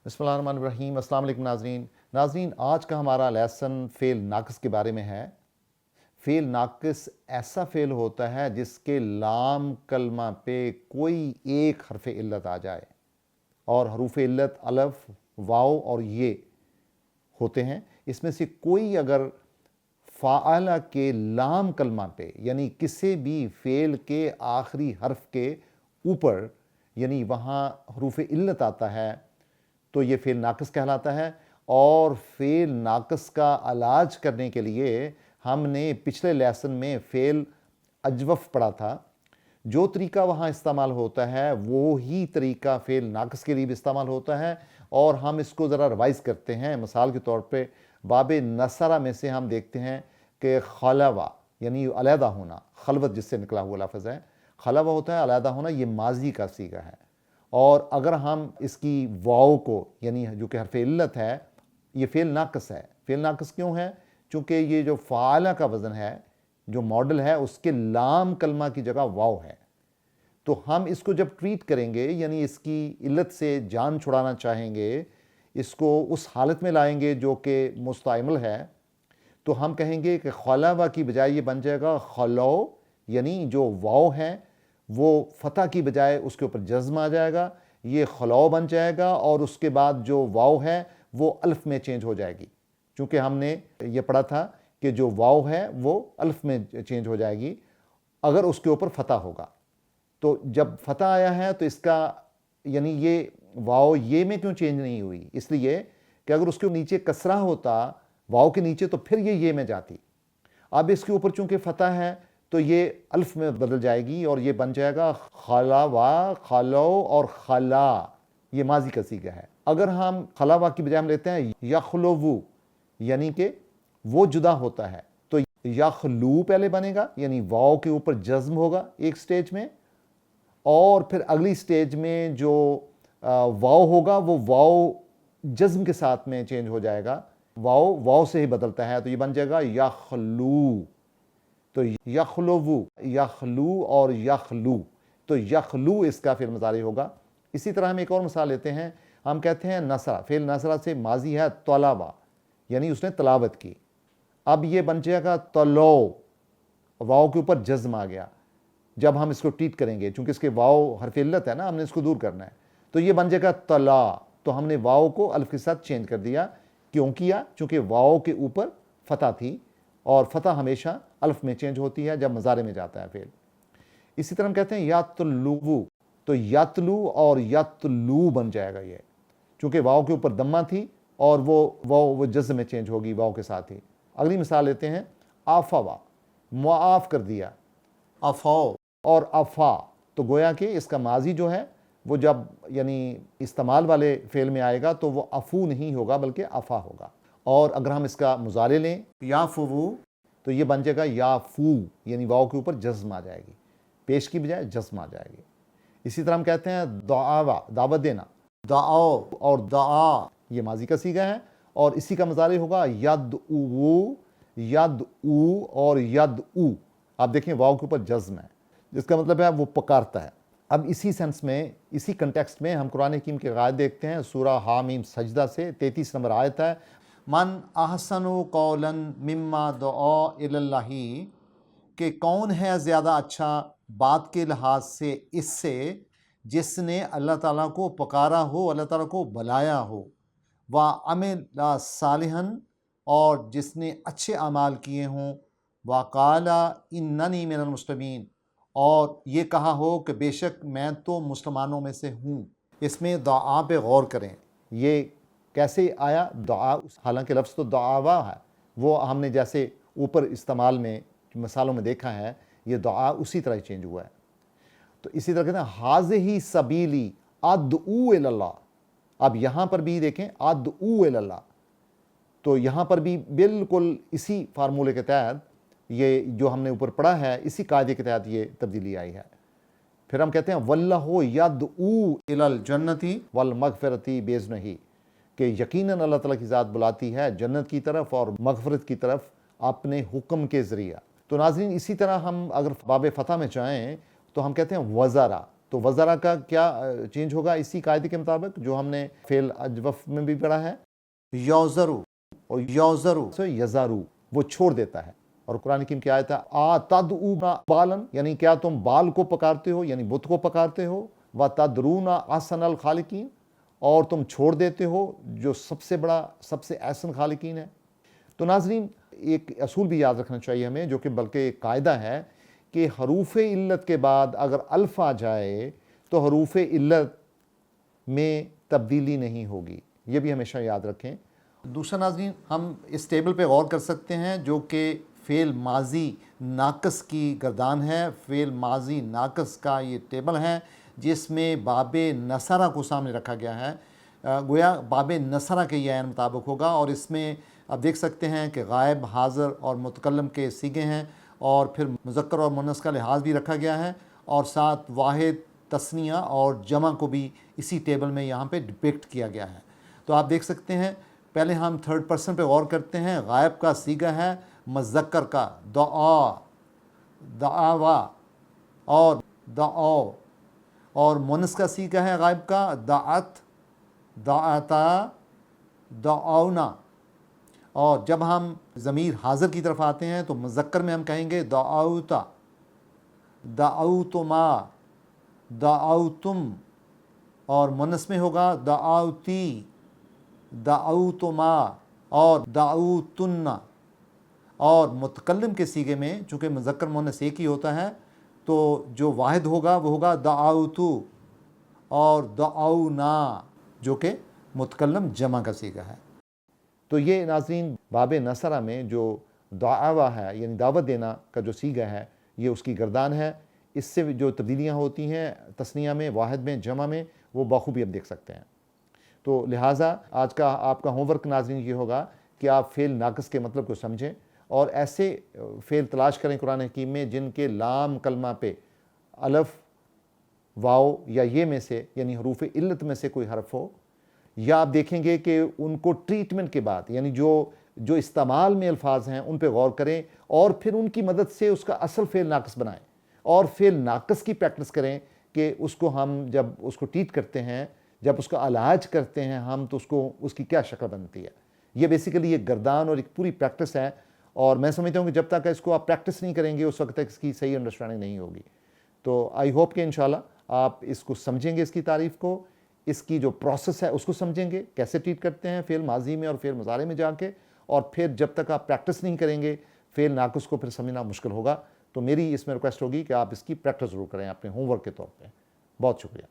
بسم اللہ الرحمن الرحیم۔ السلام علیکم ناظرین، آج کا ہمارا لیسن فعل ناقص کے بارے میں ہے۔ فعل ناقص ایسا فعل ہوتا ہے جس کے لام کلمہ پہ کوئی ایک حرف علت آ جائے، اور حروف علت الف، واو اور یہ ہوتے ہیں۔ اس میں سے کوئی اگر فاعلہ کے لام کلمہ پہ یعنی کسی بھی فعل کے آخری حرف کے اوپر یعنی وہاں حروف علت آتا ہے تو یہ فعل ناقص کہلاتا ہے۔ اور فعل ناقص کا علاج کرنے کے لیے ہم نے پچھلے لیسن میں فعل اجوف پڑھا تھا۔ جو طریقہ وہاں استعمال ہوتا ہے وہی طریقہ فعل ناقص کے لیے بھی استعمال ہوتا ہے، اور ہم اس کو ذرا ریوائز کرتے ہیں۔ مثال کے طور پہ باب نصرہ میں سے ہم دیکھتے ہیں کہ خلوہ یعنی علیحدہ ہونا، خلوت جس سے نکلا ہوا لفظ ہے، خلوہ ہوتا ہے علیحدہ ہونا، یہ ماضی کا صیغہ ہے۔ اور اگر ہم اس کی واو کو یعنی جو کہ حرف علت ہے، یہ فعل ناقص ہے۔ فعل ناقص کیوں ہے؟ چونکہ یہ جو فاعلہ کا وزن ہے، جو ماڈل ہے، اس کے لام کلمہ کی جگہ واو ہے۔ تو ہم اس کو جب ٹریٹ کریں گے یعنی اس کی علت سے جان چھڑانا چاہیں گے، اس کو اس حالت میں لائیں گے جو کہ مستعمل ہے، تو ہم کہیں گے کہ خلوہ کی بجائے یہ بن جائے گا خلو، یعنی جو واو ہے وہ فتح کی بجائے اس کے اوپر جزم آ جائے گا، یہ خلو بن جائے گا، اور اس کے بعد جو واو ہے وہ الف میں چینج ہو جائے گی۔ چونکہ ہم نے یہ پڑھا تھا کہ جو واو ہے وہ الف میں چینج ہو جائے گی اگر اس کے اوپر فتح ہوگا۔ تو جب فتح آیا ہے تو اس کا یعنی یہ واو یہ میں کیوں چینج نہیں ہوئی؟ اس لیے کہ اگر اس کے نیچے کسرہ ہوتا واو کے نیچے تو پھر یہ میں جاتی۔ اب اس کے اوپر چونکہ فتح ہے تو یہ الف میں بدل جائے گی اور یہ بن جائے گا خلوہ، خلو اور خلا، یہ ماضی کا صیغہ ہے۔ اگر ہم خلوہ کی بجائے ہم لیتے ہیں یخلوو یعنی کہ وہ جدا ہوتا ہے، تو یخلو پہلے بنے گا یعنی واو کے اوپر جزم ہوگا ایک سٹیج میں، اور پھر اگلی سٹیج میں جو واو ہوگا وہ واو جزم کے ساتھ میں چینج ہو جائے گا، واو سے ہی بدلتا ہے، تو یہ بن جائے گا یخلو۔ تو یخلوو، یخلو اور یخلو، تو یخلو اس کا فعل مضارع ہوگا۔ اسی طرح ہم ایک اور مثال لیتے ہیں، ہم کہتے ہیں نصرہ، فعل نصرہ سے ماضی ہے طلبہ یعنی اس نے تلاوت کی، اب یہ بن جائے گا طلو، واو کے اوپر جزم آ گیا۔ جب ہم اس کو ٹریٹ کریں گے چونکہ اس کے واو حرف علت ہے نا، ہم نے اس کو دور کرنا ہے، تو یہ بن جائے گا طلا، تو ہم نے واو کو الف کے ساتھ چینج کر دیا۔ کیوں کیا؟ چونکہ واو کے اوپر فتح تھی، اور فتح ہمیشہ الف میں چینج ہوتی ہے جب مضارع میں جاتا ہے فعل۔ اسی طرح ہم کہتے ہیں یاتلو، تو یاتلو اور یاتلو بن جائے گا یہ، چونکہ واو کے اوپر دمہ تھی اور وہ جزم میں چینج ہوگی واو کے ساتھ ہی۔ اگلی مثال لیتے ہیں آفوا، معاف کر دیا، افاو اور افا، تو گویا کہ اس کا ماضی جو ہے وہ جب یعنی استعمال والے فعل میں آئے گا تو وہ افو نہیں ہوگا بلکہ افا ہوگا۔ اور اگر ہم اس کا مضارع لیں یافو، تو یہ بن جائے گا یافو، یعنی واو کے اوپر جزم آ جائے گی، پیش کی بجائے جزم آ جائے گی۔ اسی طرح ہم کہتے ہیں دعاوا، دعوت دینا، دعاؤ اور دعا، یہ ماضی کا صیغہ ہے، اور اسی کا مضارع ہوگا یدعو، یدعو اور یدعو۔ آپ دیکھیں واو کے اوپر جزم ہے، جس کا مطلب ہے وہ پکارتا ہے۔ اب اسی سینس میں، اسی کنٹیکسٹ میں ہم قرآن حکیم کے غائب دیکھتے ہیں، سورہ حامیم سجدہ سے 33 نمبر آیت ہے، من احسن قولا مما دعا الی اللہ، کہ کون ہے زیادہ اچھا بات کے لحاظ سے اس سے جس نے اللہ تعالیٰ کو پکارا ہو، اللہ تعالیٰ کو بلایا ہو، وعمل صالحا، اور جس نے اچھے اعمال کیے ہوں، وقال اننی من المسلمین، اور یہ کہا ہو کہ بے شک میں تو مسلمانوں میں سے ہوں۔ اس میں دعا پہ غور کریں، یہ کیسے آیا دعا؟ حالانکہ لفظ تو دعاوا ہے، وہ ہم نے جیسے اوپر استعمال میں مثالوں میں دیکھا ہے، یہ دعا اسی طرح چینج ہوا ہے۔ تو اسی طرح کہتے ہیں ہاذہ سبیلی ادعو الی اللہ، اب یہاں پر بھی دیکھیں ادعو الی اللہ، تو یہاں پر بھی بالکل اسی فارمولے کے تحت یہ جو ہم نے اوپر پڑھا ہے اسی قاعدے کے تحت یہ تبدیلی آئی ہے۔ پھر ہم کہتے ہیں واللہ یدعو الی الجنۃ والمغفرۃ باذنہ، کہ یقیناً اللہ تعالیٰ کی ذات بلاتی ہے جنت کی طرف اور مغفرت کی طرف اپنے حکم کے ذریعہ۔ تو ناظرین اسی طرح ہم اگر باب فتح میں چاہیں تو ہم کہتے ہیں وزرا، تو وزرا کا کیا چینج ہوگا اسی قاعدے کے مطابق جو ہم نے فعل اجوف میں بھی پڑھا ہے؟ یوزرو، اور یوزرو سے یزارو، وہ چھوڑ دیتا ہے. اور قرآن کریم کی آیت ہے آتدعو بالن، یعنی کیا تم بال کو پکارتے ہو، یعنی بت کو پکارتے ہو، وتدرون احسن الخالقین، اور تم چھوڑ دیتے ہو جو سب سے بڑا سب سے احسن خالقین ہے. تو ناظرین ایک اصول بھی یاد رکھنا چاہیے ہمیں، جو کہ بلکہ ایک قاعدہ ہے کہ حروف علت کے بعد اگر الف آ جائے تو حروف علت میں تبدیلی نہیں ہوگی، یہ بھی ہمیشہ یاد رکھیں. دوسرا ناظرین ہم اس ٹیبل پہ غور کر سکتے ہیں جو کہ فعل ماضی ناقص کی گردان ہے. فعل ماضی ناقص کا یہ ٹیبل ہے جس میں باب نصرہ کو سامنے رکھا گیا ہے. گویا باب نصرہ کے یہ عین مطابق ہوگا، اور اس میں آپ دیکھ سکتے ہیں کہ غائب، حاضر اور متکلم کے صیغے ہیں، اور پھر مذکر اور مؤنث کا لحاظ بھی رکھا گیا ہے، اور ساتھ واحد، تثنیہ اور جمع کو بھی اسی ٹیبل میں یہاں پہ ڈپکٹ کیا گیا ہے. تو آپ دیکھ سکتے ہیں پہلے ہم تھرڈ پرسن پہ غور کرتے ہیں. غائب کا صیغہ ہے مذکر کا دعا، دعوا اور دعو، اور مؤنث کا صیغہ ہے غائب کا دعت، دعتا، دعونا. اور جب ہم ضمیر حاضر کی طرف آتے ہیں تو مذکر میں ہم کہیں گے دعوتا، دعوتما، دعوتم، اور مؤنث میں ہوگا دعوتی، دعوتما اور دعوتن. اور متکلم کے صیغے میں چونکہ مذکر مؤنث ایک ہی ہوتا ہے تو جو واحد ہوگا وہ ہوگا دعوتو اور دعونا، جو کہ متکلم جمع کا صیغہ ہے. تو یہ ناظرین باب نصرہ میں جو دعوہ ہے یعنی دعوت دینا کا جو صیغہ ہے یہ اس کی گردان ہے. اس سے جو تبدیلیاں ہوتی ہیں تثنیہ میں، واحد میں، جمع میں، وہ بخوبی ہم دیکھ سکتے ہیں. تو لہٰذا آج کا آپ کا ہوم ورک ناظرین یہ ہوگا کہ آپ فعل ناقص کے مطلب کو سمجھیں اور ایسے فعل تلاش کریں قرآن حکیم میں جن کے لام کلمہ پہ الف، واو یا یہ میں سے یعنی حروف علت میں سے کوئی حرف ہو، یا آپ دیکھیں گے کہ ان کو ٹریٹمنٹ کے بعد یعنی جو استعمال میں الفاظ ہیں ان پہ غور کریں اور پھر ان کی مدد سے اس کا اصل فعل ناقص بنائیں، اور فعل ناقص کی پریکٹس کریں کہ اس کو ہم جب اس کو ٹریٹ کرتے ہیں، جب اس کا علاج کرتے ہیں ہم، تو اس کی کیا شکل بنتی ہے. یہ بیسیکلی ایک گردان اور ایک پوری پریکٹس ہے، اور میں سمجھتا ہوں کہ جب تک اس کو آپ پریکٹس نہیں کریں گے اس وقت تک اس کی صحیح انڈرسٹینڈنگ نہیں ہوگی. تو آئی ہوپ کہ انشاءاللہ آپ اس کو سمجھیں گے، اس کی تعریف کو، اس کی جو پروسیس ہے اس کو سمجھیں گے کیسے ٹریٹ کرتے ہیں فعل ماضی میں اور فعل مضارع میں جا کے، اور پھر جب تک آپ پریکٹس نہیں کریں گے فعل ناقص کو پھر سمجھنا مشکل ہوگا. تو میری اس میں ریکویسٹ ہوگی کہ آپ اس کی پریکٹس ضرور کریں اپنے ہوم ورک کے طور پہ. بہت شکریہ.